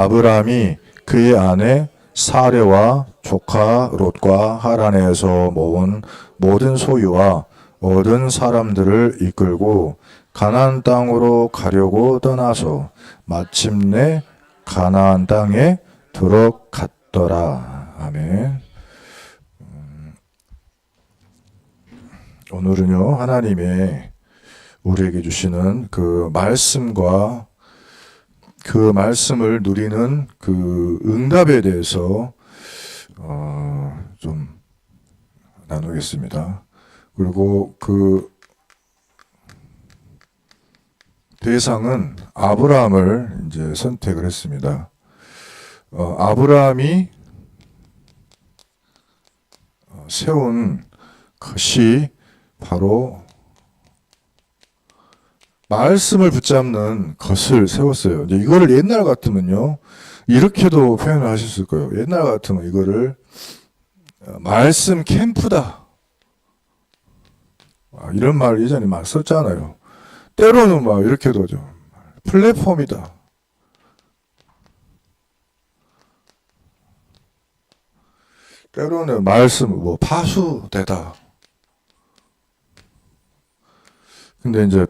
아브라함이 그의 아내 사레와 조카 롯과 하란에서 모은 모든 소유와 얻은 사람들을 이끌고 가나안 땅으로 가려고 떠나서 마침내 가나안 땅에 들어갔더라. 아멘. 오늘은요, 하나님의 우리에게 주시는 그 말씀과 그 말씀을 누리는 그 응답에 대해서 좀 나누겠습니다. 그리고 그 대상은 아브라함을 이제 선택을 했습니다. 아브라함이 세운 것이 바로 말씀을 붙잡는 것을 세웠어요. 이제 이거를 옛날 같으면요, 이렇게도 표현을 하셨을 거예요. 옛날 같으면 이거를 말씀 캠프다, 이런 말 예전에 많이 썼잖아요. 때로는 막 이렇게도 하죠. 플랫폼이다. 때로는 말씀 파수되다. 근데 이제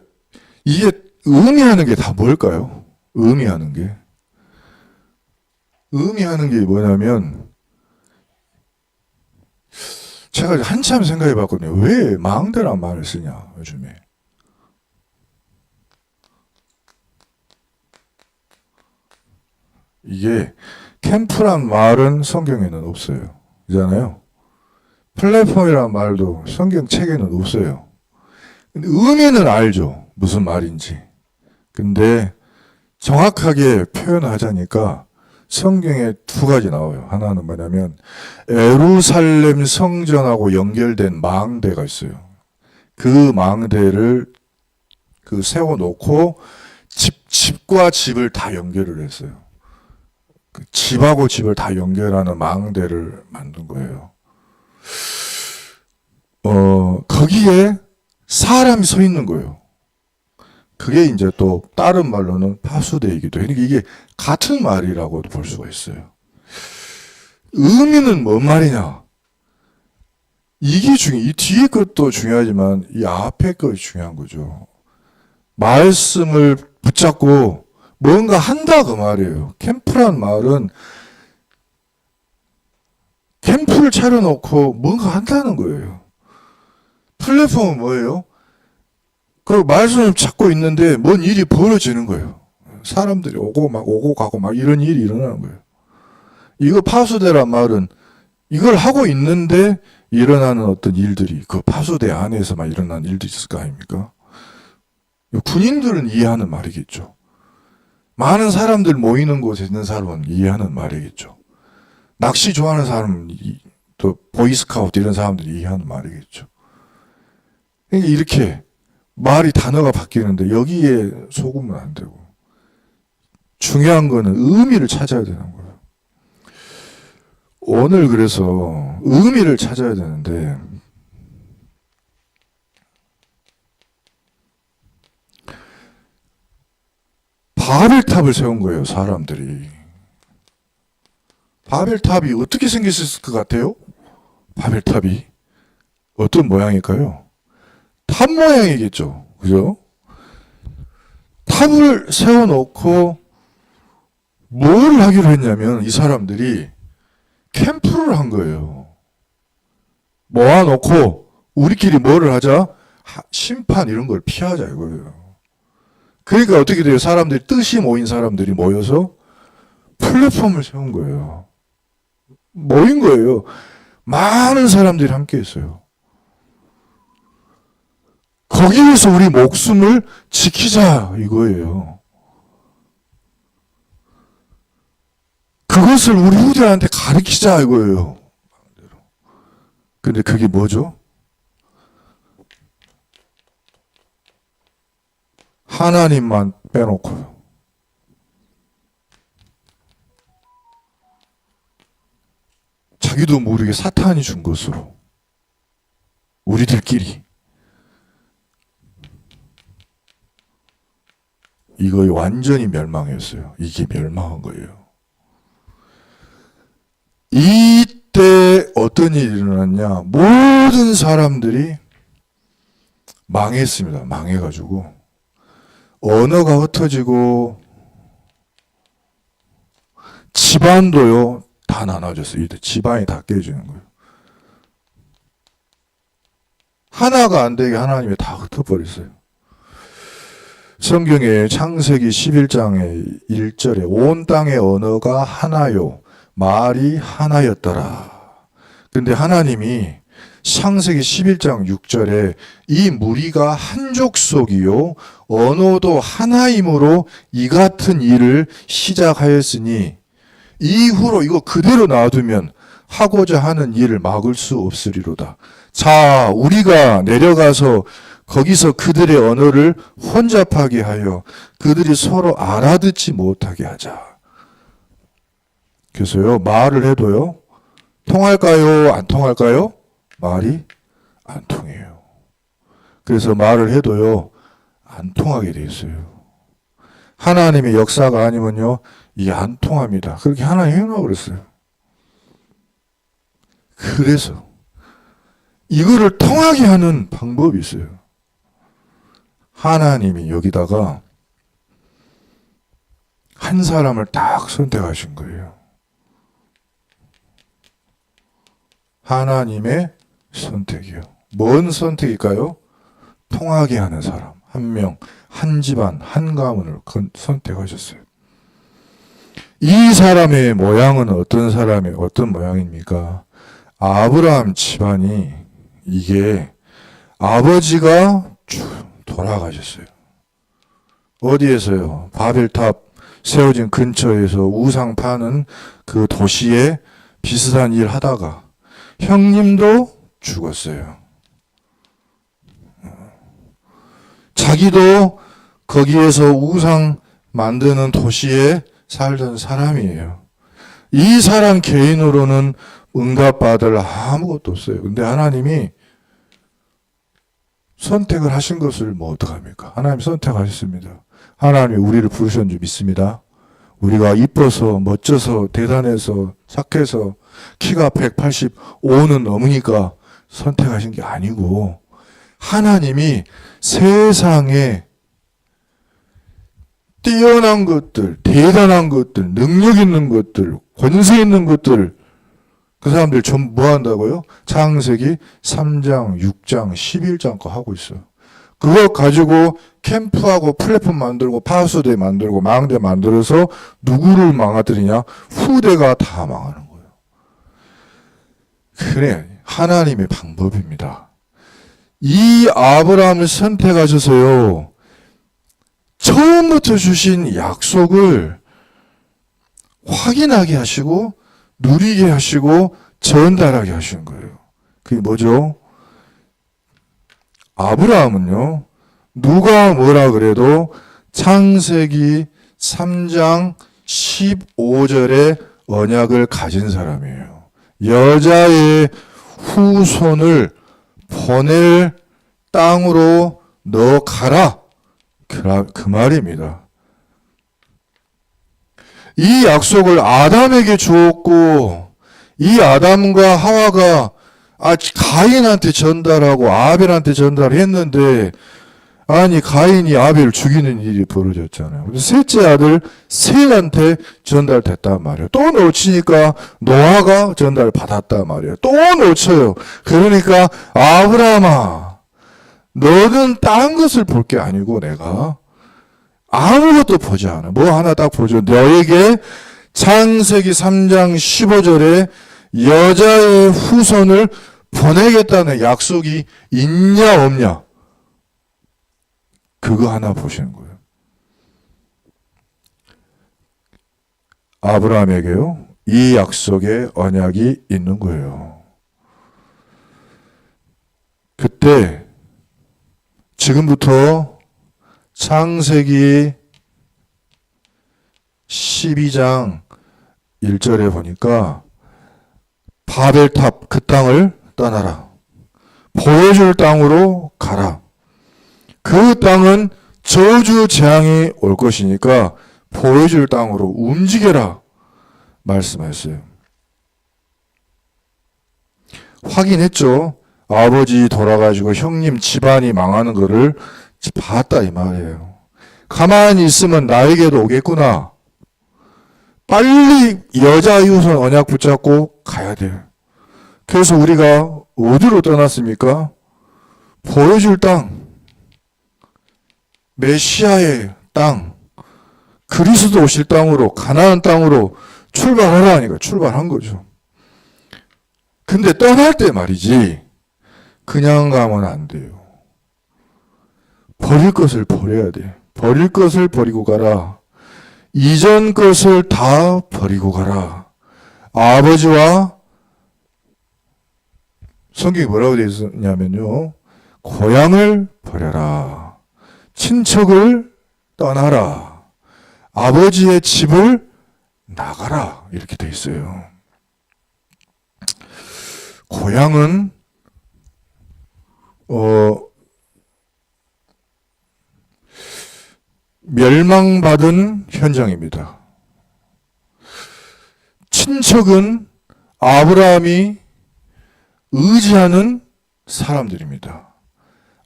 이게 의미하는 게 다 뭘까요? 의미하는 게 뭐냐면, 제가 한참 생각해 봤거든요. 왜 망대란 말을 쓰냐, 요즘에. 이게 캠프란 말은 성경에는 없어요. 그잖아요. 플랫폼이란 말도 성경 책에는 없어요. 근데 의미는 알죠. 무슨 말인지. 근데 정확하게 표현하자니까 성경에 두 가지 나와요. 하나는 뭐냐면 예루살렘 성전하고 연결된 망대가 있어요. 그 망대를 세워놓고 집과 집을 다 연결을 했어요. 그 집하고 집을 다 연결하는 망대를 만든 거예요. 거기에 사람이 서 있는 거예요. 그게 이제 또 다른 말로는 파수대이기도 해요. 이게 같은 말이라고도 볼 수가 있어요. 의미는 뭔 말이냐? 이게 이 뒤에 것도 중요하지만 이 앞에 것이 중요한 거죠. 말씀을 붙잡고 뭔가 한다 그 말이에요. 캠프란 말은 캠프를 차려놓고 뭔가 한다는 거예요. 플랫폼은 뭐예요? 그 말씀을 찾고 있는데 뭔 일이 벌어지는 거예요. 사람들이 오고 가고 막 이런 일이 일어나는 거예요. 이거 파수대란 말은 이걸 하고 있는데 일어나는 어떤 일들이 그 파수대 안에서만 일어나는 일들이 있을 거 아닙니까? 군인들은 이해하는 말이겠죠. 많은 사람들 모이는 곳에 있는 사람은 이해하는 말이겠죠. 낚시 좋아하는 사람, 또 보이스카우트 이런 사람들이 이해하는 말이겠죠. 그러니까 이렇게 말이 단어가 바뀌는데 여기에 속으면 안 되고, 중요한 거는 의미를 찾아야 되는 거예요. 오늘 그래서 의미를 찾아야 되는데, 바벨탑을 세운 거예요, 사람들이. 바벨탑이 어떻게 생겼을 것 같아요? 바벨탑이 어떤 모양일까요? 탑 모양이겠죠. 그죠? 탑을 세워놓고 뭘 하기로 했냐면 이 사람들이 캠프를 한 거예요. 모아놓고 우리끼리 뭐를 하자? 심판 이런 걸 피하자 이거예요. 그러니까 어떻게 돼요? 사람들이 뜻이 모인 사람들이 모여서 플랫폼을 세운 거예요. 모인 거예요. 많은 사람들이 함께 했어요. 거기에서 우리 목숨을 지키자 이거예요. 그것을 우리 후대한테 가르치자 이거예요. 근데 그게 뭐죠? 하나님만 빼놓고요. 자기도 모르게 사탄이 준 것으로 우리들끼리 이거 완전히 멸망했어요. 이게 멸망한 거예요. 어떤 일이 일어났냐? 모든 사람들이 망했습니다. 망해가지고 언어가 흩어지고 집안도요 다 나눠졌어요. 집안이 다 깨지는 거예요. 하나가 안 되게 하나님이 다 흩어버렸어요. 성경에 창세기 11장의 1절에 온 땅의 언어가 하나요. 말이 하나였더라. 근데 하나님이 창세기 11장 6절에 이 무리가 한 족속이요 언어도 하나이므로 이 같은 일을 시작하였으니 이후로 이거 그대로 놔두면 하고자 하는 일을 막을 수 없으리로다. 자, 우리가 내려가서 거기서 그들의 언어를 혼잡하게 하여 그들이 서로 알아듣지 못하게 하자. 그래서요, 말을 해도요, 통할까요? 안 통할까요? 말이 안 통해요. 그래서 말을 해도요, 안 통하게 돼 있어요. 하나님의 역사가 아니면요, 이게 안 통합니다. 그렇게 하나님 해놓아 그랬어요. 그래서 이거를 통하게 하는 방법이 있어요. 하나님이 여기다가 한 사람을 딱 선택하신 거예요. 하나님의 선택이요. 뭔 선택일까요? 통하게 하는 사람. 한 명, 한 집안, 한 가문을 선택하셨어요. 이 사람의 모양은 어떤 모양입니까? 아브라함 집안이 이게 아버지가 돌아가셨어요. 어디에서요? 바벨탑 세워진 근처에서 우상 파는 그 도시에 비슷한 일 하다가 형님도 죽었어요. 자기도 거기에서 우상 만드는 도시에 살던 사람이에요. 이 사람 개인으로는 응답받을 아무것도 없어요. 근데 하나님이 선택을 하신 것을 뭐 어떡합니까? 하나님 선택하셨습니다. 하나님이 우리를 부르신 줄 믿습니다. 우리가 이뻐서 멋져서 대단해서 착해서 키가 185는 넘으니까 선택하신 게 아니고 하나님이 세상에 뛰어난 것들, 대단한 것들, 능력 있는 것들, 권세 있는 것들 그 사람들 전부 뭐 한다고요? 창세기 3장, 6장, 11장 거 하고 있어요. 그거 가지고 캠프하고 플랫폼 만들고 파수대 만들고 망대 만들어서 누구를 망가뜨리냐? 후대가 다 망하는 거예요. 그래, 하나님의 방법입니다. 이 아브라함을 선택하셔서요. 처음부터 주신 약속을 확인하게 하시고 누리게 하시고 전달하게 하시는 거예요. 그게 뭐죠? 아브라함은요. 누가 뭐라 그래도 창세기 3장 15절의 언약을 가진 사람이에요. 여자의 후손을 보낼 땅으로 너 가라. 그 말입니다. 이 약속을 아담에게 주었고 이 아담과 하와가 가인한테 전달하고 아벨한테 전달했는데 아니 가인이 아벨을 죽이는 일이 벌어졌잖아요. 셋째 아들 셋한테 전달됐단 말이에요. 또 놓치니까 노아가 전달받았단 말이에요. 또 놓쳐요. 그러니까 아브라함아 너는 딴 것을 볼 게 아니고 내가 아무것도 보지 않아. 뭐 하나 딱 보죠. 너에게 창세기 3장 15절에 여자의 후손을 보내겠다는 약속이 있냐 없냐. 그거 하나 보시는 거예요. 아브라함에게요. 이 약속의 언약이 있는 거예요. 그때 지금부터 창세기 12장 1절에 보니까 바벨탑 그 땅을 떠나라. 보여줄 땅으로 가라. 그 땅은 저주 재앙이 올 것이니까 보여줄 땅으로 움직여라 말씀하셨어요. 확인했죠. 아버지 돌아가시고 형님 집안이 망하는 거를 봤다 이 말이에요. 가만히 있으면 나에게도 오겠구나. 빨리 여자 이웃은 언약 붙잡고 가야 돼요. 그래서 우리가 어디로 떠났습니까? 보여줄 땅, 메시아의 땅, 그리스도 오실 땅으로, 가나안 땅으로 출발하라 하니까 출발한 거죠. 근데 떠날 때 말이지 그냥 가면 안 돼요. 버릴 것을 버려야 돼. 버릴 것을 버리고 가라. 이전 것을 다 버리고 가라. 아버지와 성경이 뭐라고 되어 있었냐면요. 고향을 버려라. 친척을 떠나라. 아버지의 집을 나가라. 이렇게 되어 있어요. 고향은 멸망받은 현장입니다. 친척은 아브라함이 의지하는 사람들입니다.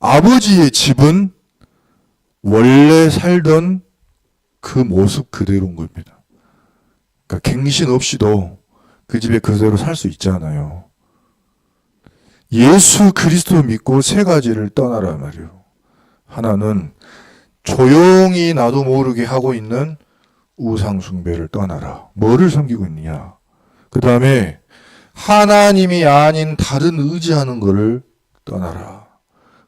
아버지의 집은 원래 살던 그 모습 그대로인 겁니다. 그러니까 갱신 없이도 그 집에 그대로 살 수 있잖아요. 예수 그리스도 믿고 세 가지를 떠나라 말이에요. 하나는 조용히 나도 모르게 하고 있는 우상 숭배를 떠나라. 뭐를 섬기고 있느냐? 그 다음에 하나님이 아닌 다른 의지하는 것을 떠나라.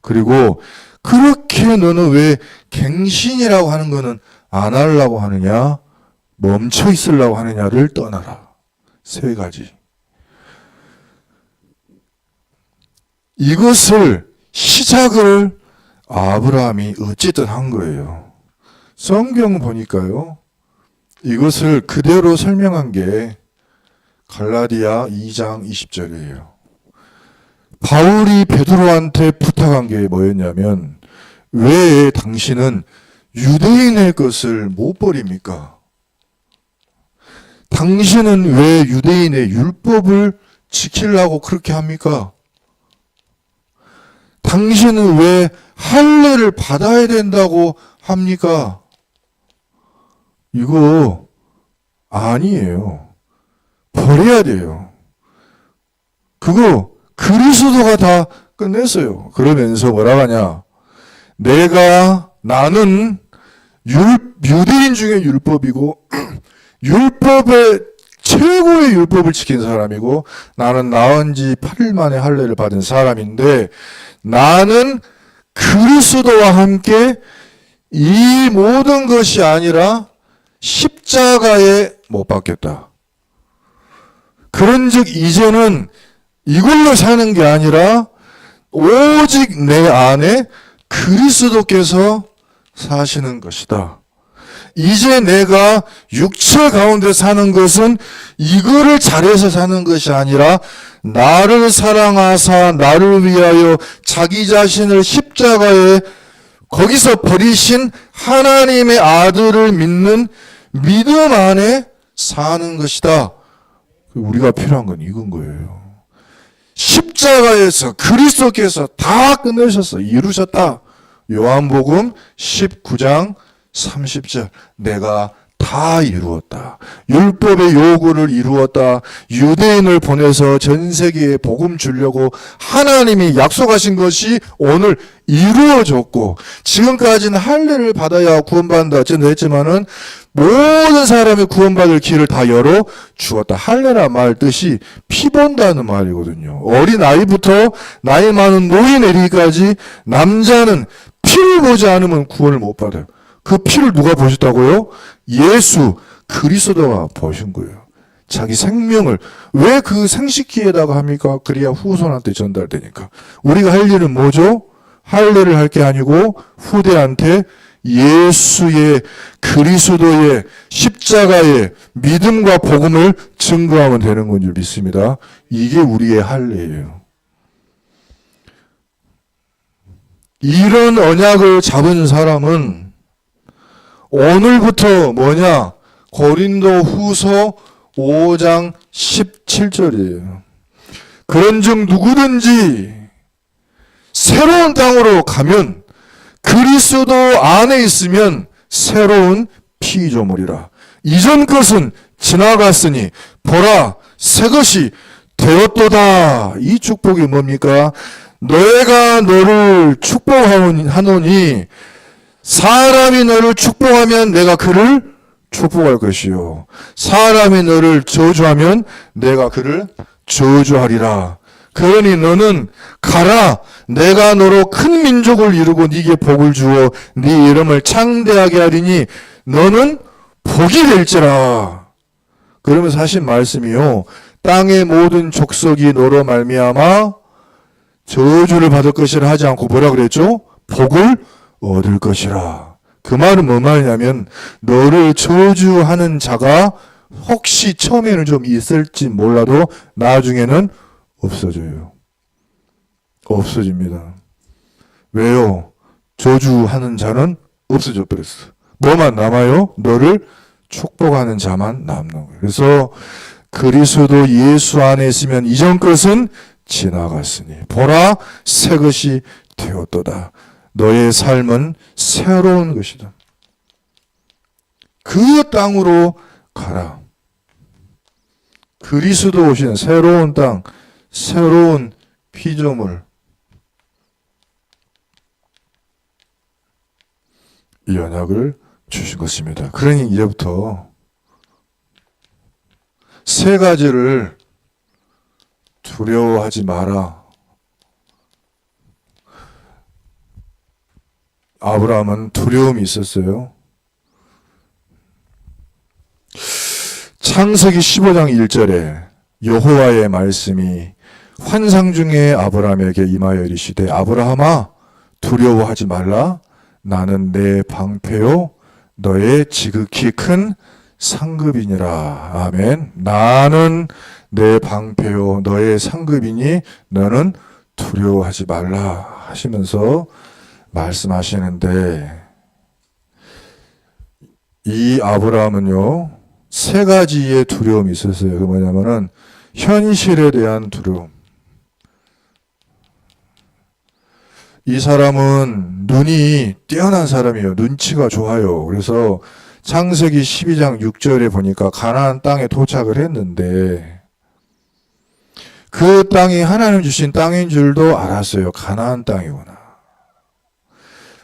그리고 그렇게 너는 왜 갱신이라고 하는 거는 안 하려고 하느냐? 멈춰 있으려고 하느냐를 떠나라. 세 가지. 이것을 시작을 아브라함이 어쨌든 한 거예요. 성경 보니까요. 이것을 그대로 설명한 게 갈라디아 2장 20절이에요. 바울이 베드로한테 부탁한 게 뭐였냐면 왜 당신은 유대인의 것을 못 버립니까? 당신은 왜 유대인의 율법을 지키려고 그렇게 합니까? 당신은 왜 할례를 받아야 된다고 합니까? 이거 아니에요. 버려야 돼요. 그거 그리스도가 다 끝냈어요. 그러면서 뭐라고 하냐? 나는 유대인 중에 율법이고 율법의 최고의 율법을 지킨 사람이고 나는 나은 지 8일 만에 할례를 받은 사람인데 나는 그리스도와 함께 이 모든 것이 아니라 십자가에 못 박혔다. 그런즉 이제는 이걸로 사는 게 아니라 오직 내 안에 그리스도께서 사시는 것이다. 이제 내가 육체 가운데 사는 것은 이거를 잘해서 사는 것이 아니라 나를 사랑하사 나를 위하여 자기 자신을 십자가에 거기서 버리신 하나님의 아들을 믿는 믿음 안에 사는 것이다. 우리가 필요한 건 이건 거예요. 십자가에서 그리스도께서 다 끝내셨어. 이루셨다. 요한복음 19장 30절. 내가 다 이루었다. 율법의 요구를 이루었다. 유대인을 보내서 전 세계에 복음 주려고 하나님이 약속하신 것이 오늘 이루어졌고 지금까지는 할례를 받아야 구원받는다 했지만은 모든 사람이 구원받을 길을 다 열어 주었다. 할례라 말 뜻이 피 본다는 말이거든요. 어린 아이부터 나이 많은 노인에 이르기까지 남자는 피를 보지 않으면 구원을 못 받아요. 그 피를 누가 보셨다고요? 예수 그리스도가 보신 거예요. 자기 생명을 왜 그 생식기에다가 합니까? 그래야 후손한테 전달되니까. 우리가 할 일은 뭐죠? 할례를 할 게 아니고 후대한테 예수의 그리스도의 십자가의 믿음과 복음을 증거하면 되는 건 줄 믿습니다. 이게 우리의 할례예요. 이런 언약을 잡은 사람은 오늘부터 뭐냐? 고린도 후서 5장 17절이에요. 그런즉 누구든지 새로운 땅으로 가면 그리스도 안에 있으면 새로운 피조물이라. 이전 것은 지나갔으니 보라 새 것이 되었도다. 이 축복이 뭡니까? 너희가 너를 축복하노니 사람이 너를 축복하면 내가 그를 축복할 것이요 사람이 너를 저주하면 내가 그를 저주하리라. 그러니 너는 가라. 내가 너로 큰 민족을 이루고 네게 복을 주어 네 이름을 창대하게 하리니 너는 복이 될지라. 그러면서 하신 말씀이요 땅의 모든 족속이 너로 말미암아 저주를 받을 것이라 하지 않고 뭐라 그랬죠? 복을 얻을 것이라. 그 말은 뭐 말이냐면 너를 저주하는 자가 혹시 처음에는 좀 있을지 몰라도 나중에는 없어져요. 없어집니다. 왜요? 저주하는 자는 없어져 버렸어. 뭐만 남아요? 너를 축복하는 자만 남는 거예요. 그래서 그리스도 예수 안에 있으면 이전 것은 지나갔으니 보라 새 것이 되었도다. 너의 삶은 새로운 것이다. 그 땅으로 가라. 그리스도 오신 새로운 땅, 새로운 피조물. 이 언약을 주신 것입니다. 그러니 이제부터 세 가지를 두려워하지 마라. 아브라함은 두려움이 있었어요. 창세기 15장 1절에 여호와의 말씀이 환상 중에 아브라함에게 임하여 이르시되 아브라함아 두려워하지 말라. 나는 내 방패요 너의 지극히 큰 상급이니라. 아멘. 나는 내 방패요 너의 상급이니 너는 두려워하지 말라 하시면서 말씀하시는데 이 아브라함은요 세 가지의 두려움이 있었어요. 그 뭐냐면은 현실에 대한 두려움. 이 사람은 눈이 뛰어난 사람이에요. 눈치가 좋아요. 그래서 창세기 12장 6절에 보니까 가나안 땅에 도착을 했는데 그 땅이 하나님 주신 땅인 줄도 알았어요. 가나안 땅이구나.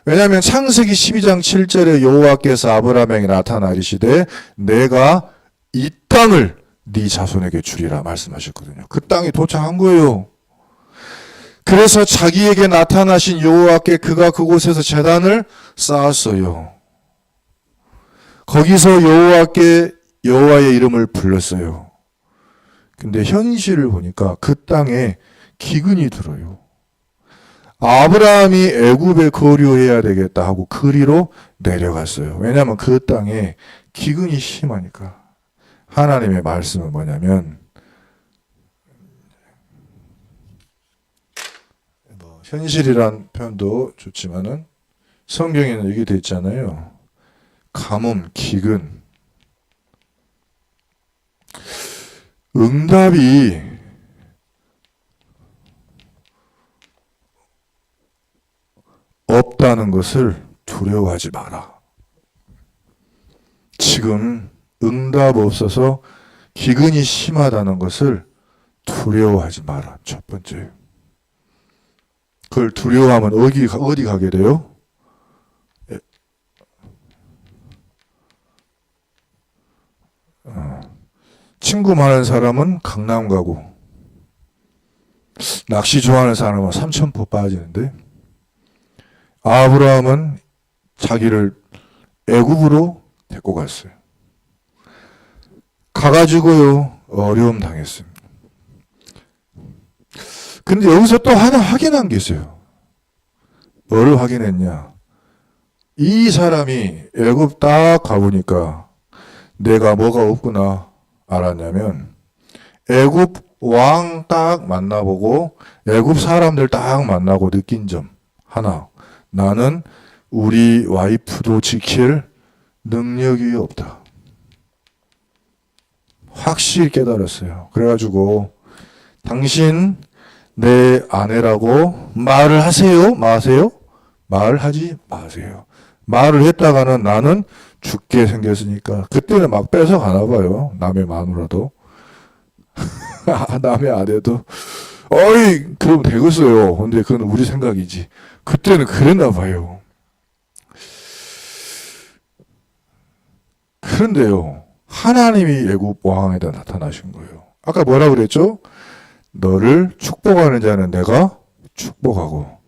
왜냐하면 창세기 12장 7절에 여호와께서 아브라함에게 나타나 이르시되 내가 이 땅을 네 자손에게 주리라 말씀하셨거든요. 그 땅에 도착한 거예요. 그래서 자기에게 나타나신 여호와께 그가 그곳에서 제단을 쌓았어요. 거기서 여호와의 이름을 불렀어요. 근데 현실을 보니까 그 땅에 기근이 들어요. 아브라함이 애굽에 거류해야 되겠다 하고 그리로 내려갔어요. 왜냐하면 그 땅에 기근이 심하니까. 하나님의 말씀은 뭐냐면 현실이란 표현도 좋지만은 성경에는 이게 돼 있잖아요. 가뭄, 기근. 응답이 없다는 것을 두려워하지 마라. 지금 응답 없어서 기근이 심하다는 것을 두려워하지 마라. 첫 번째. 그걸 두려워하면 어디 가게 돼요? 친구 많은 사람은 강남 가고 낚시 좋아하는 사람은 삼천포 빠지는데 아브라함은 자기를 애굽으로 데리고 갔어요. 가가지고요 어려움 당했습니다. 근데 여기서 또 하나 확인한 게 있어요. 뭐를 확인했냐? 이 사람이 애굽 딱 가보니까 내가 뭐가 없구나 알았냐면 애굽 왕 딱 만나보고 애굽 사람들 딱 만나고 느낀 점 하나. 나는 우리 와이프도 지킬 능력이 없다. 확실히 깨달았어요. 그래가지고 당신 내 아내라고 말을 하세요? 마세요? 말하지 마세요. 말을 했다가는 나는 죽게 생겼으니까. 그때는 막 뺏어가나 봐요. 남의 마누라도. 남의 아내도. 어이, 그럼 되겠어요. 근데 그건 우리 생각이지. 그때는 그랬나 봐요. 그런데요, 하나님이 애굽 왕에다 나타나신 거예요. 아까 뭐라 그랬죠? 너를 축복하는 자는 내가 축복하고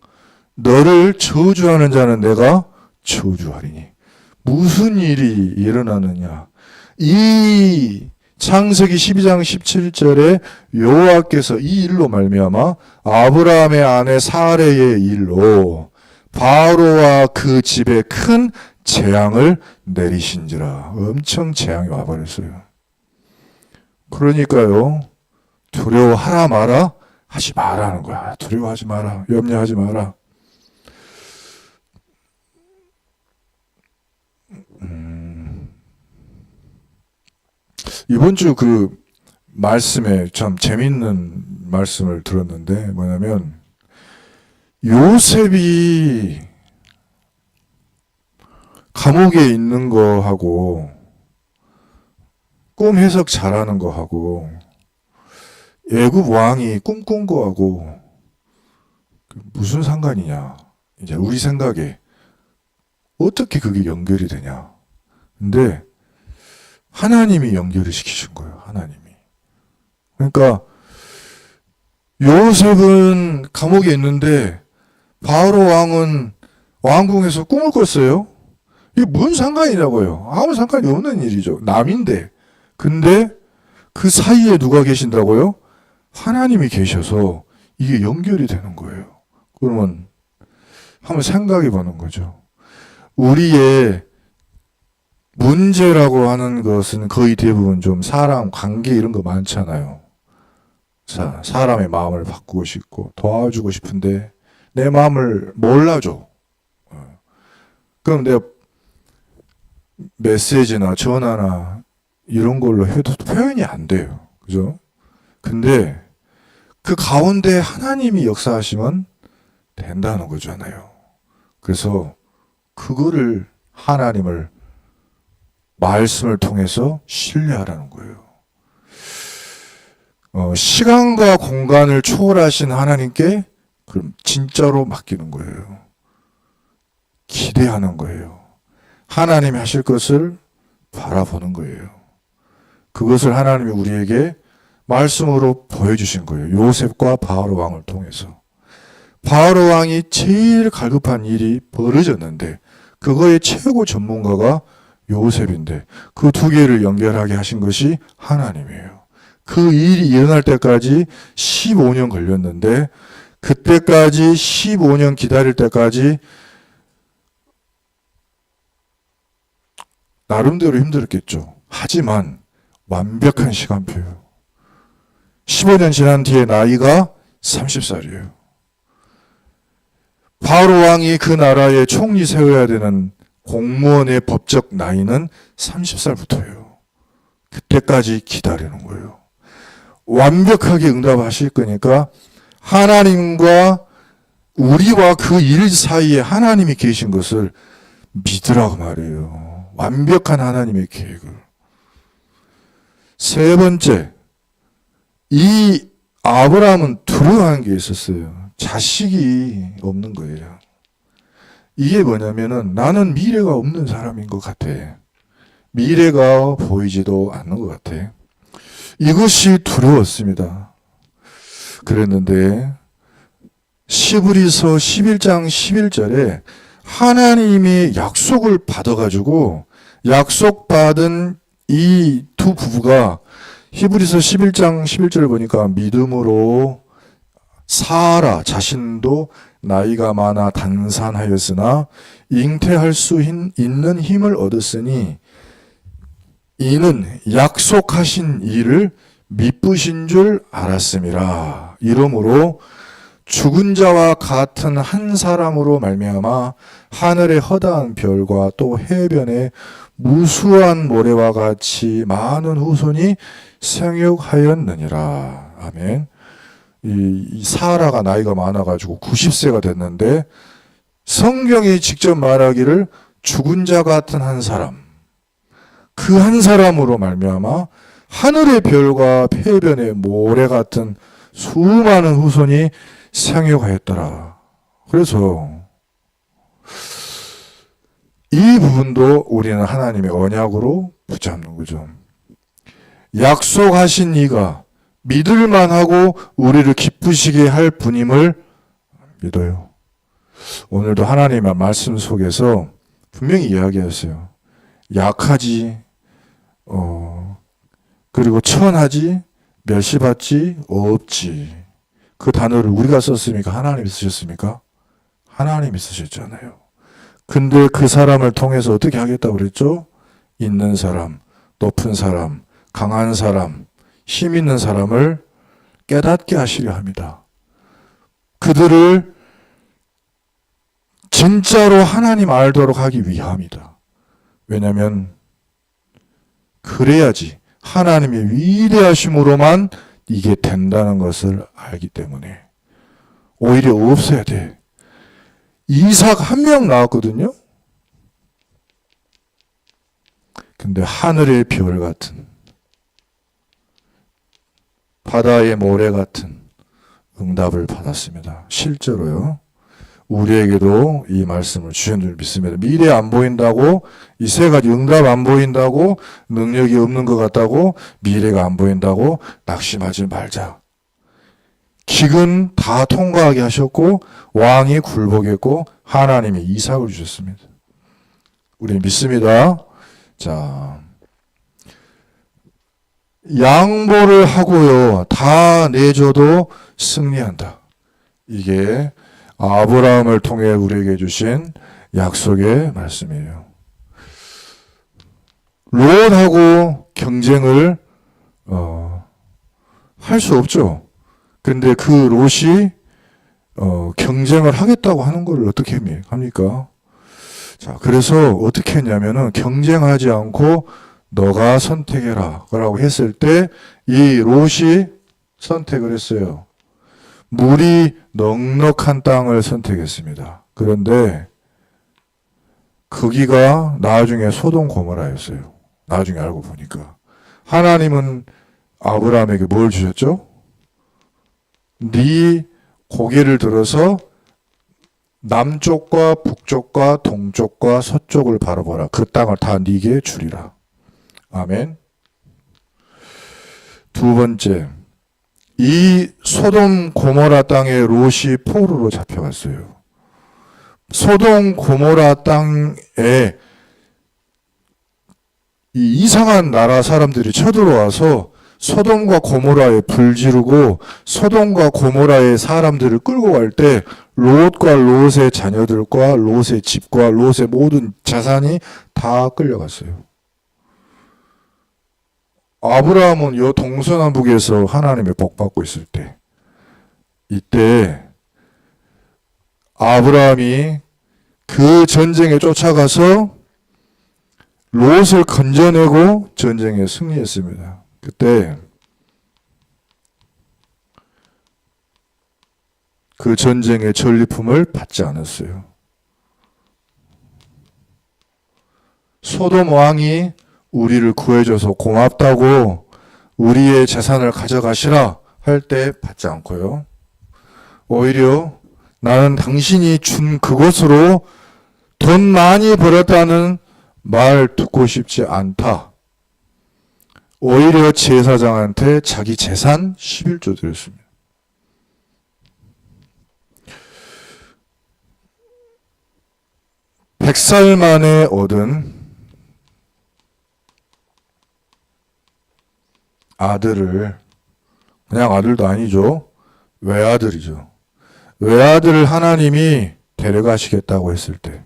너를 저주하는 자는 내가 저주하리니. 무슨 일이 일어나느냐? 이 창세기 12장 17절에 여호와께서 이 일로 말미암아 아브라함의 아내 사레의 일로 바로와 그 집에 큰 재앙을 내리신지라. 엄청 재앙이 와버렸어요. 그러니까요, 두려워하라 마라? 하지 마라는 거야. 두려워하지 마라. 염려하지 마라. 이번 주 그 말씀에 참 재밌는 말씀을 들었는데, 뭐냐면 요셉이 감옥에 있는 거하고 꿈 해석 잘하는 거하고 애굽 왕이 꿈꾼 거하고 무슨 상관이냐. 이제 우리 생각에 어떻게 그게 연결이 되냐. 근데 하나님이 연결을 시키신 거예요. 하나님이. 그러니까 요셉은 감옥에 있는데 바로 왕은 왕궁에서 꿈을 꿨어요. 이게 뭔 상관이냐고요. 아무 상관이 없는 일이죠. 남인데. 근데 그 사이에 누가 계신다고요? 하나님이 계셔서 이게 연결이 되는 거예요. 그러면 한번 생각해 보는 거죠. 우리의 문제라고 하는 것은 거의 대부분 좀 사람, 관계 이런 거 많잖아요. 사람의 마음을 바꾸고 싶고 도와주고 싶은데 내 마음을 몰라줘. 그럼 내가 메시지나 전화나 이런 걸로 해도 표현이 안 돼요. 그죠? 근데 그 가운데 하나님이 역사하시면 된다는 거잖아요. 그래서 그거를 하나님을 말씀을 통해서 신뢰하라는 거예요. 시간과 공간을 초월하신 하나님께 그럼 진짜로 맡기는 거예요. 기대하는 거예요. 하나님이 하실 것을 바라보는 거예요. 그것을 하나님이 우리에게 말씀으로 보여주신 거예요. 요셉과 바로 왕을 통해서. 바로 왕이 제일 갈급한 일이 벌어졌는데 그거의 최고 전문가가 요셉인데 그 두 개를 연결하게 하신 것이 하나님이에요. 그 일이 일어날 때까지 15년 걸렸는데 그때까지 15년 기다릴 때까지 나름대로 힘들었겠죠. 하지만 완벽한 시간표예요. 15년 지난 뒤에 나이가 30살이에요. 바로 왕이 그 나라의 총리 세워야 되는 공무원의 법적 나이는 30살부터예요. 그때까지 기다리는 거예요. 완벽하게 응답하실 거니까 하나님과 우리와 그 일 사이에 하나님이 계신 것을 믿으라고 말해요. 완벽한 하나님의 계획을. 세 번째, 이 아브라함은 두려워하는 게 있었어요. 자식이 없는 거예요. 이게 뭐냐면은 나는 미래가 없는 사람인 것 같아. 미래가 보이지도 않는 것 같아. 이것이 두려웠습니다. 그랬는데 시브리서 11장 11절에 하나님의 약속을 받아가지고 약속받은 이 두 부부가 히브리서 11장 11절을 보니까 믿음으로 사라 자신도 나이가 많아 단산하였으나 잉태할 수 있는 힘을 얻었으니 이는 약속하신 일을 미쁘신 줄 알았음이라. 이러므로 죽은 자와 같은 한 사람으로 말미암아 하늘의 허다한 별과 또 해변의 무수한 모래와 같이 많은 후손이 생육하였느니라. 아멘. 이 사라가 나이가 많아가지고 90세가 됐는데 성경이 직접 말하기를 죽은 자 같은 한 사람, 그 한 사람으로 말미암아 하늘의 별과 해변의 모래 같은 수많은 후손이 생육하였더라. 그래서 이 부분도 우리는 하나님의 언약으로 붙잡는 거죠. 약속하신 이가 믿을만하고 우리를 기쁘시게 할 분임을 믿어요. 오늘도 하나님의 말씀 속에서 분명히 이야기했어요. 약하지, 그리고 천하지, 멸시받지, 없지. 그 단어를 우리가 썼습니까? 하나님이 쓰셨습니까? 하나님이 쓰셨잖아요. 근데 그 사람을 통해서 어떻게 하겠다고 그랬죠? 있는 사람, 높은 사람, 강한 사람, 힘 있는 사람을 깨닫게 하시려 합니다. 그들을 진짜로 하나님 알도록 하기 위함이다. 왜냐하면 그래야지 하나님의 위대하심으로만 이게 된다는 것을 알기 때문에. 오히려 없어야 돼. 이삭 한 명 나왔거든요. 근데 하늘의 별 같은, 바다의 모래 같은 응답을 받았습니다. 실제로요. 우리에게도 이 말씀을 주신 줄 믿습니다. 미래 안 보인다고, 이 세 가지 응답 안 보인다고, 능력이 없는 것 같다고, 미래가 안 보인다고 낙심하지 말자. 기근 다 통과하게 하셨고 왕이 굴복했고 하나님이 이삭을 주셨습니다. 우리 믿습니다. 자, 양보를 하고요. 다 내줘도 승리한다. 이게 아브라함을 통해 우리에게 주신 약속의 말씀이에요. 롯하고 경쟁을 할 수 없죠. 근데 그 롯이 경쟁을 하겠다고 하는 걸 어떻게 합니까? 자, 그래서 어떻게 했냐면은 경쟁하지 않고 너가 선택해라 라고 했을 때 이 롯이 선택을 했어요. 물이 넉넉한 땅을 선택했습니다. 그런데 거기가 나중에 소돔 고모라였어요. 나중에 알고 보니까 하나님은 아브라함에게 뭘 주셨죠? 네 고개를 들어서 남쪽과 북쪽과 동쪽과 서쪽을 바라보라. 그 땅을 다 네게 주리라. 아멘. 두 번째, 이 소돔 고모라 땅에 롯이 포로로 잡혀갔어요. 소돔 고모라 땅에 이 이상한 나라 사람들이 쳐들어와서 소돔과 고모라에 불 지르고 소돔과 고모라의 사람들을 끌고 갈 때 롯과 롯의 자녀들과 롯의 집과 롯의 모든 자산이 다 끌려갔어요. 아브라함은 요 동서남북에서 하나님의 복 받고 있을 때, 이때 아브라함이 그 전쟁에 쫓아가서 롯을 건져내고 전쟁에 승리했습니다. 그때 그 전쟁의 전리품을 받지 않았어요. 소돔 왕이 우리를 구해줘서 고맙다고 우리의 재산을 가져가시라 할 때 받지 않고요. 오히려 나는 당신이 준 그것으로 돈 많이 벌었다는 말 듣고 싶지 않다. 오히려 제사장한테 자기 재산 11조 드렸습니다. (100살) 만에 얻은 아들을, 그냥 아들도 아니죠. 외아들이죠. 외아들을 하나님이 데려가시겠다고 했을 때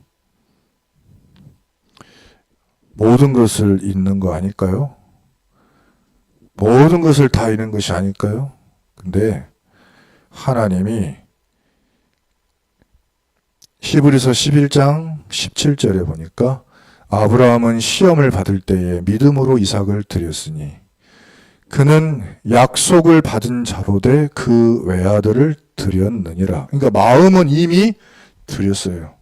모든 것을 잃는 거 아닐까요? 모든 것을 다 잃는 것이 아닐까요? 근데 하나님이 히브리서 11장 17절에 보니까 아브라함은 시험을 받을 때에 믿음으로 이삭을 드렸으니 그는 약속을 받은 자로되 그 외아들을 드렸느니라. 그러니까 마음은 이미 드렸어요.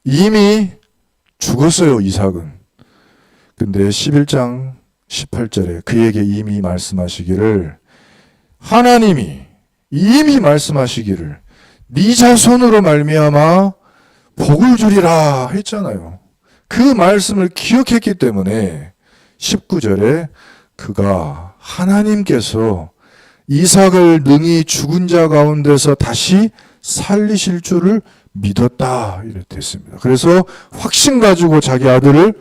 이미 죽었어요, 이삭은. 근데 11장 18절에 그에게 이미 말씀하시기를, 하나님이 이미 말씀하시기를 네 자손으로 말미암아 복을 주리라 했잖아요. 그 말씀을 기억했기 때문에 19절에 그가 하나님께서 이삭을 능히 죽은 자 가운데서 다시 살리실 줄을 믿었다 이렇게 됐습니다. 그래서 확신 가지고 자기 아들을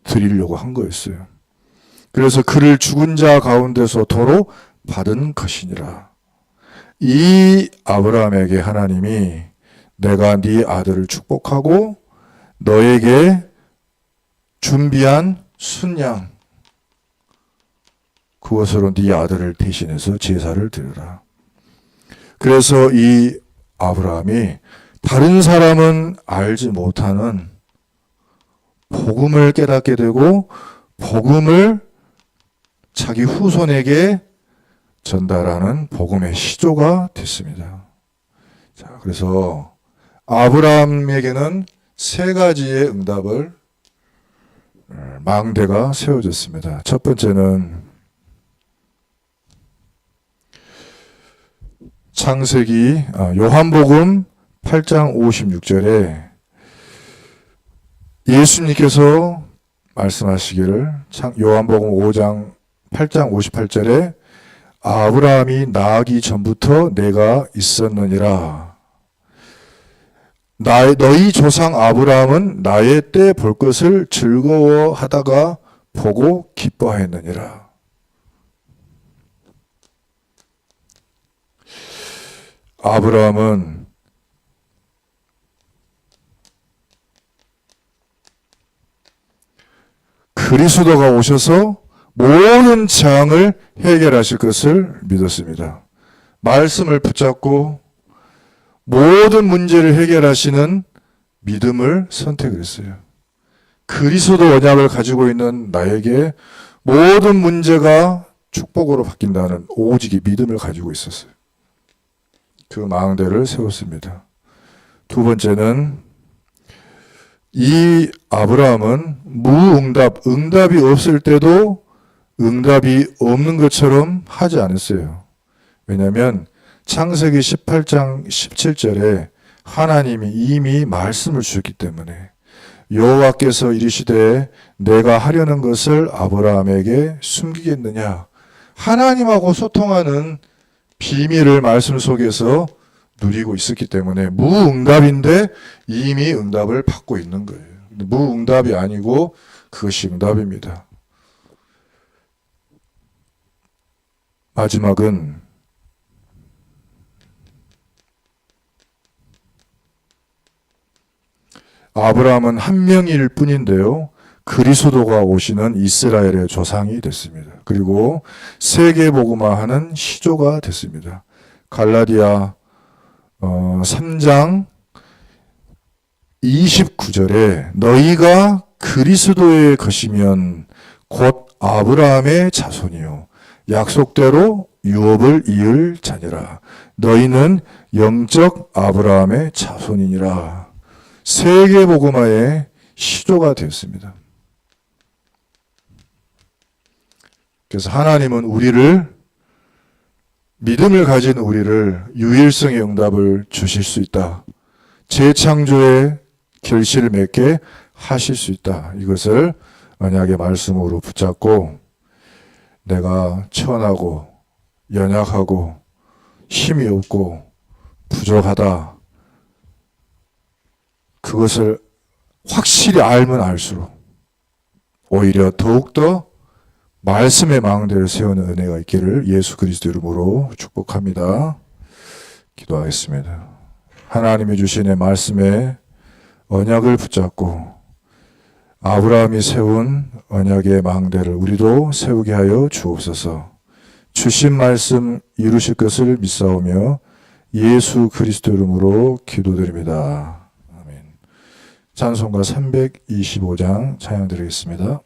드리려고 한 거였어요. 그래서 그를 죽은 자 가운데서 도로 받은 것이니라. 이 아브라함에게 하나님이 내가 네 아들을 축복하고 너에게 준비한 순양, 그것으로 네 아들을 대신해서 제사를 드려라. 그래서 이 아브라함이 다른 사람은 알지 못하는 복음을 깨닫게 되고 복음을 자기 후손에게 전달하는 복음의 시조가 됐습니다. 자, 그래서 아브라함에게는 세 가지의 응답을 망대가 세워졌습니다. 첫 번째는 창세기 요한복음 8장 56절에 예수님께서 말씀하시기를, 요한복음 5장 8장 58절에 아브라함이 나기 전부터 내가 있었느니라. 너희 조상 아브라함은 나의 때 볼 것을 즐거워하다가 보고 기뻐하였느니라. 아브라함은 그리스도가 오셔서 모든 재앙을 해결하실 것을 믿었습니다. 말씀을 붙잡고 모든 문제를 해결하시는 믿음을 선택했어요. 그리스도 언약을 가지고 있는 나에게 모든 문제가 축복으로 바뀐다는 오직 이 믿음을 가지고 있었어요. 그 망대를 세웠습니다. 두 번째는 이 아브라함은 응답이 없을 때도 응답이 없는 것처럼 하지 않았어요. 왜냐하면 창세기 18장 17절에 하나님이 이미 말씀을 주셨기 때문에 여호와께서 이르시되 내가 하려는 것을 아브라함에게 숨기겠느냐. 하나님하고 소통하는 비밀을 말씀 속에서 누리고 있었기 때문에 무응답인데 이미 응답을 받고 있는 거예요. 무응답이 아니고 그것이 응답입니다. 마지막은 아브라함은 한 명일 뿐인데요. 그리스도가 오시는 이스라엘의 조상이 됐습니다. 그리고 세계복음화하는 시조가 됐습니다. 갈라디아 3장 29절에 너희가 그리스도의 것이면 곧 아브라함의 자손이요 약속대로 유업을 이을 자니라. 너희는 영적 아브라함의 자손이니라. 세계복음화의 시조가 되었습니다. 그래서 하나님은 믿음을 가진 우리를 유일성의 응답을 주실 수 있다. 재창조의 결실을 맺게 하실 수 있다. 이것을 언약의 말씀으로 붙잡고 내가 천하고 연약하고 힘이 없고 부족하다. 그것을 확실히 알면 알수록 오히려 더욱더 말씀의 망대를 세우는 은혜가 있기를 예수 그리스도 이름으로 축복합니다. 기도하겠습니다. 하나님이 주신 말씀에 언약을 붙잡고 아브라함이 세운 언약의 망대를 우리도 세우게 하여 주옵소서. 주신 말씀 이루실 것을 믿사오며 예수 그리스도 이름으로 기도드립니다. 아멘. 찬송가 325장 찬양 드리겠습니다.